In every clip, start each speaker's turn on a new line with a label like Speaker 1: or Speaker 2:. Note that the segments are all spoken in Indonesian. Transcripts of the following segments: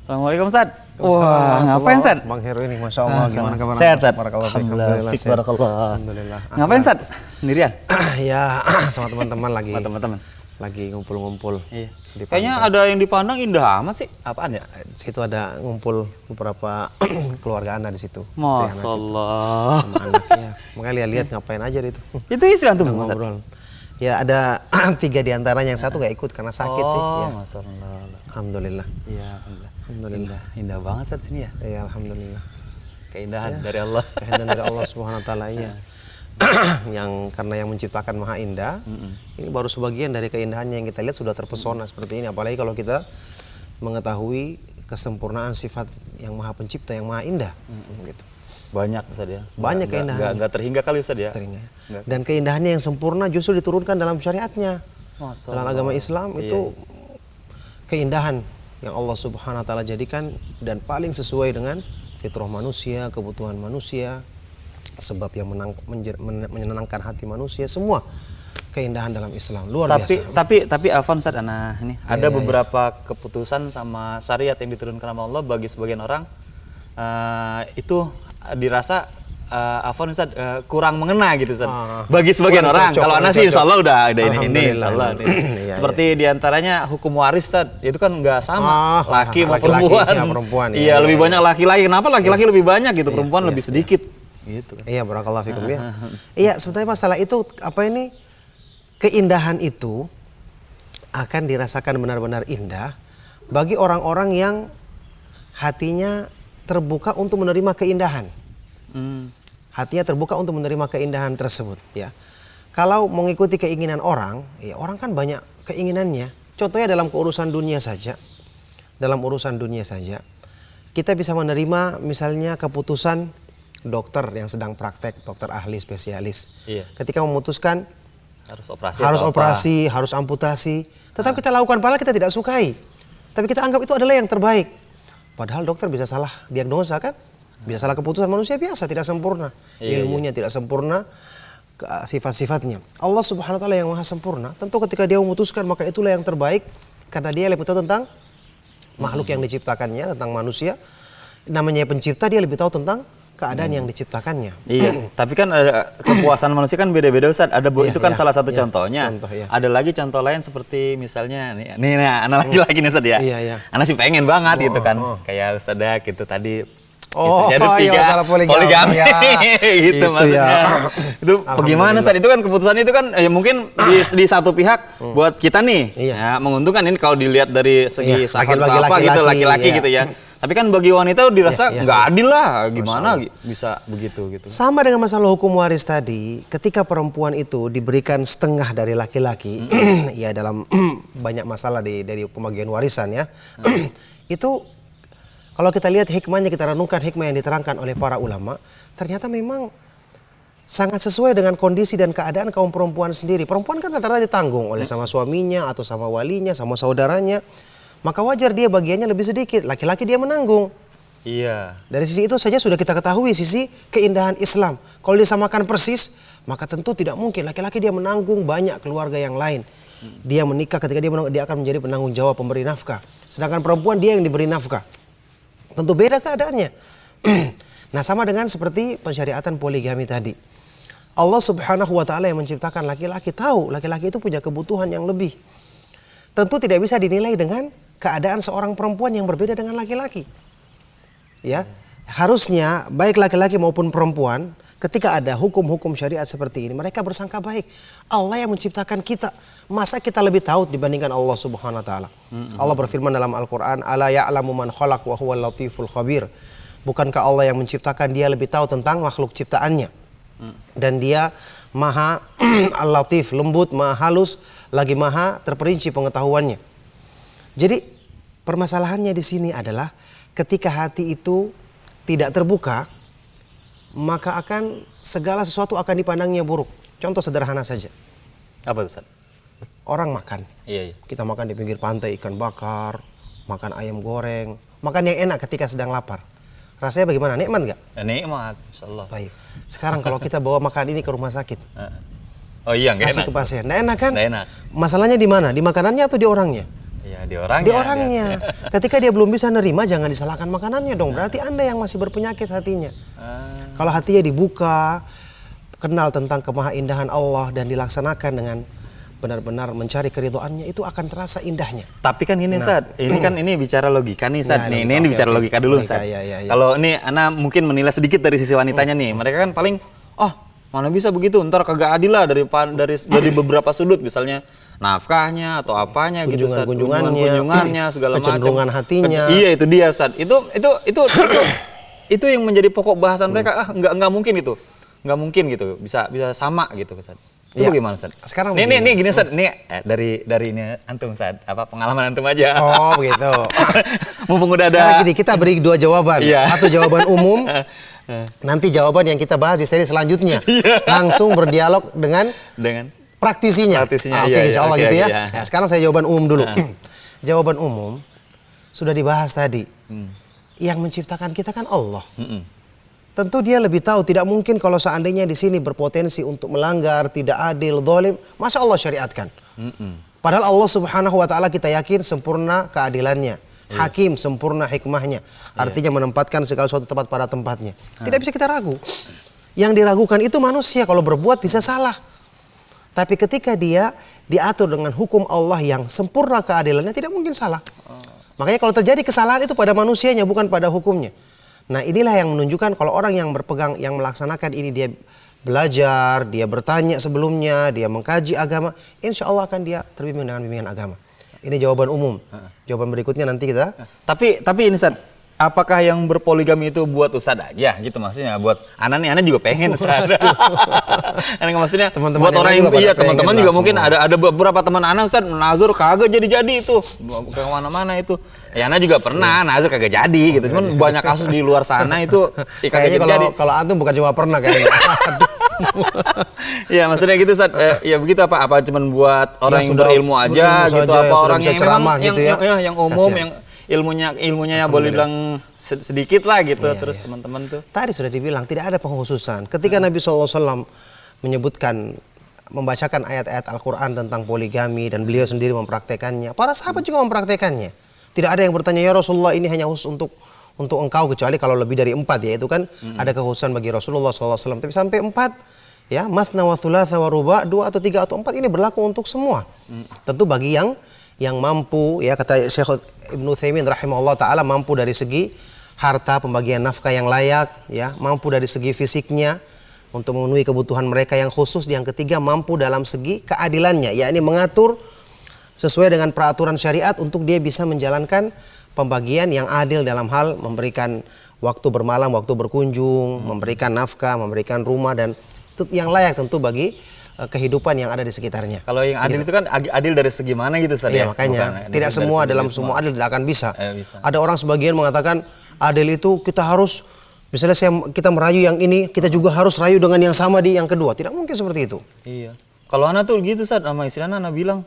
Speaker 1: Assalamualaikum, Ustaz. Wah, ngapain, Ustaz?
Speaker 2: Bang Heru ini, Masya Allah, gimana kabar?
Speaker 1: Sehat, Ustaz.
Speaker 2: Alhamdulillah.
Speaker 1: Alhamdulillah. Ngapain, Ustaz? Sendirian?
Speaker 2: Ya, sama teman-teman lagi.
Speaker 1: Sama teman-teman.
Speaker 2: Lagi ngumpul-ngumpul.
Speaker 1: Iya. Kayaknya ada yang dipandang indah amat sih. Apaan ya?
Speaker 2: Di situ ada ngumpul beberapa keluarga Anda di situ.
Speaker 1: Masya Allah.
Speaker 2: Sama anaknya. Makanya lihat ngapain aja di itu.
Speaker 1: Itu isi antum, Ustaz?
Speaker 2: Ngobrol. Ya ada 3 diantaranya, yang satu nggak ikut karena sakit sih. Ya.
Speaker 1: Masya Allah.
Speaker 2: Alhamdulillah.
Speaker 1: Iya, alhamdulillah. Indah banget saat sini ya.
Speaker 2: Iya, alhamdulillah.
Speaker 1: Keindahan dari Allah.
Speaker 2: Keindahan dari Allah Subhanahu wa taala, iya. Yang karena yang menciptakan maha indah, ini baru sebagian dari keindahannya yang kita lihat sudah terpesona seperti ini. Apalagi kalau kita mengetahui kesempurnaan sifat yang maha pencipta, yang maha indah, gitu.
Speaker 1: Banyak, Ustaz ya.
Speaker 2: Banyak keindahan.
Speaker 1: Enggak terhingga kali, Ustaz ya.
Speaker 2: Dan keindahannya yang sempurna justru diturunkan dalam syariatnya.
Speaker 1: Masya
Speaker 2: Dalam agama Islam itu keindahan yang Allah Subhanahu wa taala jadikan dan paling sesuai dengan fitrah manusia, kebutuhan manusia, sebab yang menyenangkan hati manusia, semua keindahan dalam Islam luar biasa.
Speaker 1: Tapi Afan, Ustaz, ini ada beberapa keputusan sama syariat yang diturunkan sama Allah bagi sebagian orang itu dirasa Afan, Ustaz, kurang mengena gitu, Ustaz. Bagi sebagian orang. Kalau ana sih insya Allah udah ini insya Allah. Seperti diantaranya hukum waris, Ustaz, itu kan nggak sama laki sama perempuan. Iya, lebih banyak laki-laki. Kenapa laki-laki lebih banyak gitu, perempuan lebih sedikit gitu kan.
Speaker 2: Iya, barakallahu fikum ya. Iya, sebetulnya masalah itu keindahan itu akan dirasakan benar-benar indah bagi orang-orang yang hatinya terbuka untuk menerima keindahan. Hatinya terbuka untuk menerima keindahan tersebut, ya. Kalau mengikuti keinginan orang, ya orang kan banyak keinginannya. Contohnya dalam urusan dunia saja. Dalam urusan dunia saja, kita bisa menerima misalnya keputusan dokter yang sedang praktek, dokter ahli spesialis. Ketika memutuskan harus operasi, harus amputasi, tetap kita lakukan padahal kita tidak sukai. Tapi kita anggap itu adalah yang terbaik. Padahal dokter bisa salah diagnosa kan? Bisa salah keputusan, manusia biasa, tidak sempurna. Ilmunya tidak sempurna, sifat-sifatnya. Allah Subhanahu wa taala yang maha sempurna. Tentu ketika dia memutuskan maka itulah yang terbaik karena dia lebih tahu tentang makhluk yang diciptakannya, tentang manusia. Namanya pencipta, dia lebih tahu tentang keadaan yang diciptakannya. Iya,
Speaker 1: tapi kan ada kepuasan manusia kan beda-beda, Ustaz. Ada itu kan salah satu contohnya. Ada lagi contoh lain seperti misalnya nih anak laki-laki nih, Ustaz ya. Anak sih pengen banget gitu kan. Kayak Ustaz gitu tadi.
Speaker 2: Masalah poligami.
Speaker 1: Gitu maksudnya. Itu bagaimana, Ustaz? Itu kan keputusannya itu kan mungkin di satu pihak buat kita nih ya, menguntungkan ini kalau dilihat dari segi sahabat apa gitu, laki-laki gitu ya. Tapi kan bagi wanita dirasa nggak adil lah, gimana bisa begitu gitu.
Speaker 2: Sama dengan masalah hukum waris tadi, ketika perempuan itu diberikan setengah dari laki-laki, ya dalam banyak masalah dari pembagian warisan ya, itu kalau kita lihat hikmahnya, kita renungkan hikmah yang diterangkan oleh para ulama, ternyata memang sangat sesuai dengan kondisi dan keadaan kaum perempuan sendiri. Perempuan kan rata-rata ditanggung oleh sama suaminya atau sama walinya, sama saudaranya. Maka wajar dia bagiannya lebih sedikit. Laki-laki dia menanggung.
Speaker 1: Iya.
Speaker 2: Dari sisi itu saja sudah kita ketahui sisi keindahan Islam. Kalau disamakan persis, maka tentu tidak mungkin laki-laki dia menanggung banyak keluarga yang lain. Dia menikah, ketika dia akan menjadi penanggung jawab pemberi nafkah. Sedangkan perempuan dia yang diberi nafkah. Tentu beda keadaannya. Nah, sama dengan seperti pensyariatan poligami tadi. Allah Subhanahu wa taala yang menciptakan laki-laki tahu laki-laki itu punya kebutuhan yang lebih. Tentu tidak bisa dinilai dengan keadaan seorang perempuan yang berbeda dengan laki-laki. Ya, harusnya baik laki-laki maupun perempuan ketika ada hukum-hukum syariat seperti ini, mereka bersangka baik. Allah yang menciptakan kita, masa kita lebih tahu dibandingkan Allah Subhanahu wa taala? Allah berfirman dalam Al-Qur'an, "Ala ya'lamu man khalaq wa huwal latiful khabir." Bukankah Allah yang menciptakan, dia lebih tahu tentang makhluk ciptaannya? Dan dia maha al-latif, lembut, maha halus, lagi maha terperinci pengetahuannya. Jadi permasalahannya di sini adalah ketika hati itu tidak terbuka, maka akan segala sesuatu akan dipandangnya buruk. Contoh sederhana saja.
Speaker 1: Apa itu, Ustaz?
Speaker 2: Orang makan.
Speaker 1: Iya.
Speaker 2: Kita makan di pinggir pantai ikan bakar, makan ayam goreng, makan yang enak ketika sedang lapar. Rasanya bagaimana? Nikmat nggak?
Speaker 1: Nikmat, insyaallah.
Speaker 2: Baik. Sekarang kalau kita bawa makan ini ke rumah sakit.
Speaker 1: Oh iya, nggak enak.
Speaker 2: Kasih ke pasien. Nggak enak kan?
Speaker 1: Nggak enak.
Speaker 2: Masalahnya di mana? Di makanannya atau di orangnya?
Speaker 1: Iya, di orangnya.
Speaker 2: Di orangnya. Ketika dia belum bisa nerima, jangan disalahkan makanannya dong. Berarti Anda yang masih berpenyakit hatinya. Kalau hatinya dibuka, kenal tentang kemahaindahan Allah dan dilaksanakan dengan benar-benar mencari keridhoannya, itu akan terasa indahnya.
Speaker 1: Tapi kan ini Ustaz, ini bicara logika nih Ustaz.
Speaker 2: Ya,
Speaker 1: ini bicara logika dulu
Speaker 2: Logika,
Speaker 1: Ustaz.
Speaker 2: ya.
Speaker 1: Kalau ini Ana mungkin menilai sedikit dari sisi wanitanya nih. Mereka kan paling mana bisa begitu, ntar kagak adil lah dari beberapa sudut, misalnya nafkahnya atau apanya gitu Ustaz. Kunjungannya segala macam.
Speaker 2: Kecenderungan hatinya.
Speaker 1: Iya, itu dia Ustaz. Itu yang menjadi pokok bahasan mereka. Nggak mungkin itu. Nggak mungkin gitu. Bisa sama gitu Ustaz. Itu
Speaker 2: Ya.
Speaker 1: bagaimana Ustaz?
Speaker 2: Sekarang
Speaker 1: nih gini Ustaz, dari ini antum Ustaz, pengalaman antum aja.
Speaker 2: Oh begitu.
Speaker 1: Mumpung udah ada.
Speaker 2: Sekarang gini, kita beri 2 jawaban.
Speaker 1: Iya.
Speaker 2: Satu jawaban umum, nanti jawaban yang kita bahas di seri selanjutnya. Langsung berdialog dengan praktisinya. Oke, insya Allah gitu ya.
Speaker 1: Iya.
Speaker 2: Nah, sekarang saya jawaban umum dulu. Jawaban umum sudah dibahas tadi. Yang menciptakan kita kan Allah. Tentu dia lebih tahu, tidak mungkin kalau seandainya di sini berpotensi untuk melanggar, tidak adil, zalim, masa Allah syariatkan. Padahal Allah Subhanahu wa taala kita yakin sempurna keadilannya. Hakim, sempurna hikmahnya. Artinya menempatkan segala sesuatu tepat pada tempatnya. Tidak bisa kita ragu. Yang diragukan itu manusia, kalau berbuat bisa salah. Tapi ketika dia diatur dengan hukum Allah yang sempurna keadilannya, tidak mungkin salah. Makanya kalau terjadi kesalahan itu pada manusianya, bukan pada hukumnya. Nah, inilah yang menunjukkan kalau orang yang berpegang, yang melaksanakan ini, dia belajar, dia bertanya sebelumnya, dia mengkaji agama, insya Allah akan dia terbimbing dengan bimbingan agama. Ini jawaban umum. Jawaban berikutnya nanti kita.
Speaker 1: Tapi ini Ustaz, apakah yang berpoligami itu buat Ustaz aja gitu maksudnya? Buat Ana juga pengen Ustaz. Maksudnya
Speaker 2: Teman-teman
Speaker 1: buat orang yang teman-teman juga
Speaker 2: semua.
Speaker 1: mungkin ada beberapa teman Ana Ustaz nazar kagak jadi itu. Ke mana-mana itu. Ya Ana juga pernah nazar kagak jadi gitu. Cuman banyak kasus di luar sana itu
Speaker 2: Kayaknya kalau antum bukan cuma pernah kayaknya.
Speaker 1: Ya maksudnya gitu Ustaz. Ya begitu apa cuman buat orang yang berilmu aja gitu, apa orang yang
Speaker 2: ceramah gitu ya.
Speaker 1: Yang umum yang ilmunya ya boleh bilang sedikit lah gitu. Terus teman-teman tuh
Speaker 2: tadi sudah dibilang tidak ada pengkhususan. Ketika Nabi SAW menyebutkan, membacakan ayat-ayat Al-Quran tentang poligami dan beliau sendiri mempraktekannya, para sahabat juga mempraktekannya. Tidak ada yang bertanya, ya Rasulullah ini hanya khusus untuk engkau, kecuali kalau lebih dari 4 ya, itu kan ada kekhususan bagi Rasulullah SAW. Tapi sampai 4 ya, mathna wa thulatha wa ruba, 2 atau 3 atau 4 ini berlaku untuk semua. Tentu bagi yang mampu ya, kata Syekh Ibnu Utsaimin rahimahullah taala, mampu dari segi harta, pembagian nafkah yang layak ya, mampu dari segi fisiknya untuk memenuhi kebutuhan mereka yang khusus. Yang ketiga, mampu dalam segi keadilannya, yakni mengatur sesuai dengan peraturan syariat untuk dia bisa menjalankan pembagian yang adil dalam hal memberikan waktu bermalam, waktu berkunjung, memberikan nafkah, memberikan rumah, dan yang layak tentu bagi kehidupan yang ada di sekitarnya.
Speaker 1: Kalau yang adil itu kan adil dari segi mana gitu Ustaz ya?
Speaker 2: Makanya tidak semua dalam semua adil tidak akan bisa. Ada orang sebagian mengatakan adil itu kita harus, misalnya kita merayu yang ini, kita juga harus rayu dengan yang sama di yang kedua. Tidak mungkin seperti itu.
Speaker 1: Iya. Kalau Ana tuh gitu Ustaz, sama istri Ana bilang,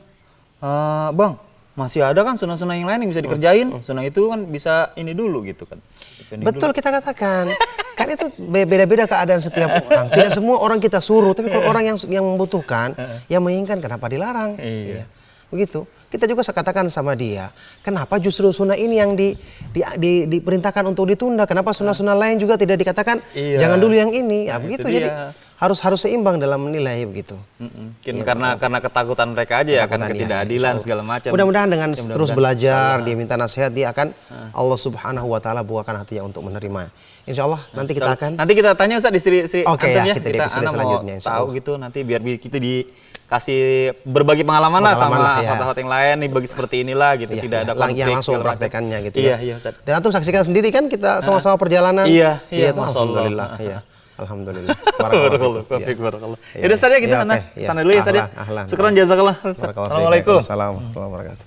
Speaker 1: Bang, masih ada kan sunnah-sunnah yang lain yang bisa dikerjain. Sunnah itu kan bisa ini dulu gitu kan.
Speaker 2: Betul kita katakan. Kan itu beda-beda keadaan setiap orang. Tidak semua orang kita suruh, tapi kalau orang yang membutuhkan, yang menginginkan, kenapa dilarang? Iya. Begitu. Kita juga katakan sama dia, kenapa justru sunnah ini yang diperintahkan untuk ditunda? Kenapa sunnah-sunnah lain juga tidak dikatakan jangan dulu yang ini? Ya begitu. Jadi harus seimbang dalam menilai begitu.
Speaker 1: Mungkin karena ketakutan mereka aja ya, kan ketidakadilan segala macam.
Speaker 2: Mudah-mudahan dengan terus belajar, dia minta nasihat, dia akan Allah Subhanahu wa taala bukakan hatinya untuk menerima. Insyaallah nanti kita akan
Speaker 1: kita tanya Ustaz di seri
Speaker 2: ya,
Speaker 1: kita
Speaker 2: di episode selanjutnya
Speaker 1: tahu gitu nanti biar kita dikasih berbagi pengalaman lah sama sahabat yang lain nih, bagi seperti inilah gitu, tidak ada konflik
Speaker 2: yang langsung praktekannya gitu
Speaker 1: ya.
Speaker 2: Iya Ustaz. Dan antum saksikan sendiri kan kita sama-sama perjalanan.
Speaker 1: Iya,
Speaker 2: alhamdulillah. Iya. Alhamdulillah.
Speaker 1: Barakallah. Ya udah Ustaz ya gitu sana dulu ya Ustaz ya. Syukran jazakallah. Assalamualaikum.
Speaker 2: Assalamualaikum warahmatullahi wabarakatuh.